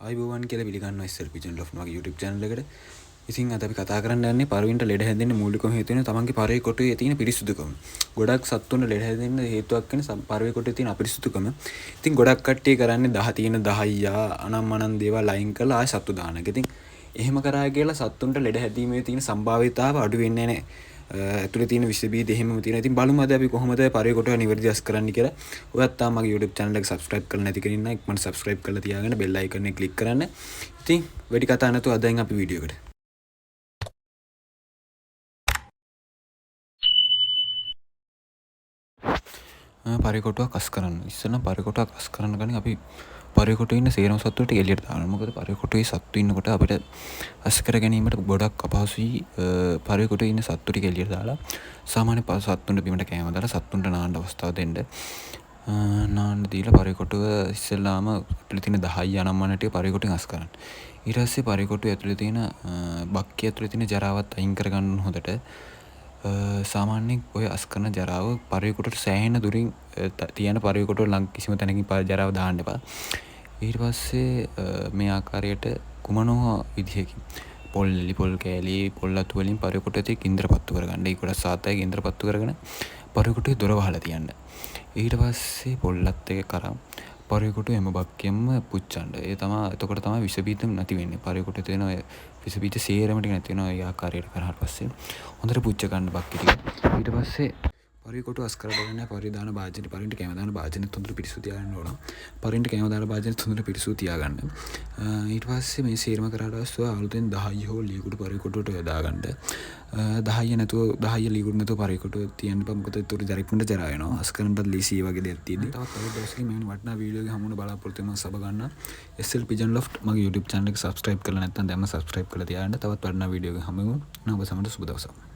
ආයිබෝවන් කියලා පිළිගන්නවා ඉස්සර පිජන් ලොෆ්ට් මගේ YouTube channel එකට. ඉතින් අද අපි කතා කරන්න යන්නේ පරවින්ට ලෙඩ හැදෙන්න මූලිකම හේතුව වෙන තමන්ගේ පරවේ කොටුවේ තියෙන පිරිසුදුකම. ගොඩක් සත්තුන්ට ලෙඩ හැදෙන්න හේතුවක් වෙන පරවේ කොටුවේ තියෙන අපිරිසුදුකම. ඉතින් ගොඩක් කට්ටිය කරන්නේ 10 තියෙන 10 අනම්මනම් දේවල් අයින් කරලා ආය සත්තු දාන එක. ඉතින් එහෙම කරා කියලා සත්තුන්ට ලෙඩ හැදීමේ තියෙන සම්භාවිතාව අඩු වෙන්නේ නැහැ. ඇතුලේ තියෙන විස බීජ එහෙමම තියෙනවා. ඉතින් බලමු අද අපි කොහොමද පරවේ කොටුව නිවැරදි අස් කරන්න කියලා. ඔයත් තාම මගේ YouTube channel එක subscribe කරලා නැති කෙනෙක් නම් ඉක්මනට subscribe කරලා තියාගෙන bell icon එක click කරන්න. ඉතින් වැඩි කතා නැතුව අද දැන් අපි වීඩියෝ එකට. පරවේ කොටුවක් අස් කරන්න. ඉස්සෙල්ලා පරවේ කොටුවක් අස් කරන්න ගන්නේ අපි පරවේ කොටුවේ ඉන්න සේරම සත්තු ටික එළියට දානවා. මොකද පරවේ කොටුවේ සත්තු ඉන්නකොට අපිට අස් කර ගැනීමට ගොඩක් අපහසුයි. පරවේ කොටුවේ ඉන්න සත්තු ටික එළියට දාලා සාමාන්‍ය සත්තුන්ට බිමට කෑම දාලා සත්තුන්ට නාන්න අවස්ථාව දෙන්න. නාන්න දීලා පරවේ කොටුව ඉස්සෙල්ලාම ඇතුලේ තියෙන 10 අනම්මන ටික පරවේ කොටුවෙන් අස් කරන්න. ඊට පස්සේ පරවේ කොටුවේ ඇතුලේ තියෙන බක්කිය ඇතුලේ තියෙන ජරාවත් අයින් කරගන්න හොඳට. සාමාන්‍යයෙන් ඔය අස් කරන ජරාව පරවේ කොටුවට සෑහෙන දුරින් තියෙන පරවේ කොටුව ළඟ කිසිම තැනකින් ජරාව දාන්න එපා. ඊට පස්සේ මේ ආකාරයට කුමනෝ විදිහකින් පොල් එලි පොල් කෑලි පොල් අතු වලින් පරවේ කොටුවේ ගින්දර පත්තු කරගන්න. ඒක කොට සාතයි ගින්දර පත්තු කරගෙන පරවේ කොටුවේ දොර වහලා තියන්න. ඊට පස්සේ පොල්ලත් එක කරා පරවේ කොටුව එම බක්කියම පුච්චන්න. ඒ තමයි එතකොට තමයි විස බීජ නැති වෙන්නේ. පරවේ කොටුවේ තියෙන ඔය විස බීජ සේරම ටික නැති වෙනවා. ඒ ආකාරයට කරාට පස්සේ හොඳට පුච්ච ගන්න බක්කි ටික. ඊට පස්සේ පරවේ කොටුව අස් කරලා බලන්න පරවේ දාන භාජනෙ පරවින්ට කැම දාන භාජනෙත් හොඳට පිරිසු තියාගන්න ඕන. පරවින්ට කැම දාන භාජනෙත් හොඳට පිරිසු තියාගන්න. ඊට පස්සේ මේ සේරම කරාට පස්සේ අලුතෙන් 10 හෝ ලීකුඩු පරවේ කොටුවට යොදා ගන්න. 10 නැතුව 10 ලීකුඩු නැතුව පරවේ කොටුව තියන්න බෑ. මොකද ඒතර ජරිකුන්ට ජරා වෙනවා. අස් කරන්නත් ලීසි වගේ දෙයක් තියෙන්නේ. තවත් තවත් දවසකින් මේ වටිනා වීඩියෝ එකක් හමුවන බලාපොරොත්තු වෙනවා. සබ ගන්න. SL Pigeon Loft මගේ YouTube channel එක subscribe කරලා නැත්නම් දැන්ම subscribe කරලා තියාගන්න. තවත් වටිනා වීඩියෝ එකක් හමුවෙමු. ඔබ සමට සුබ දවසක්.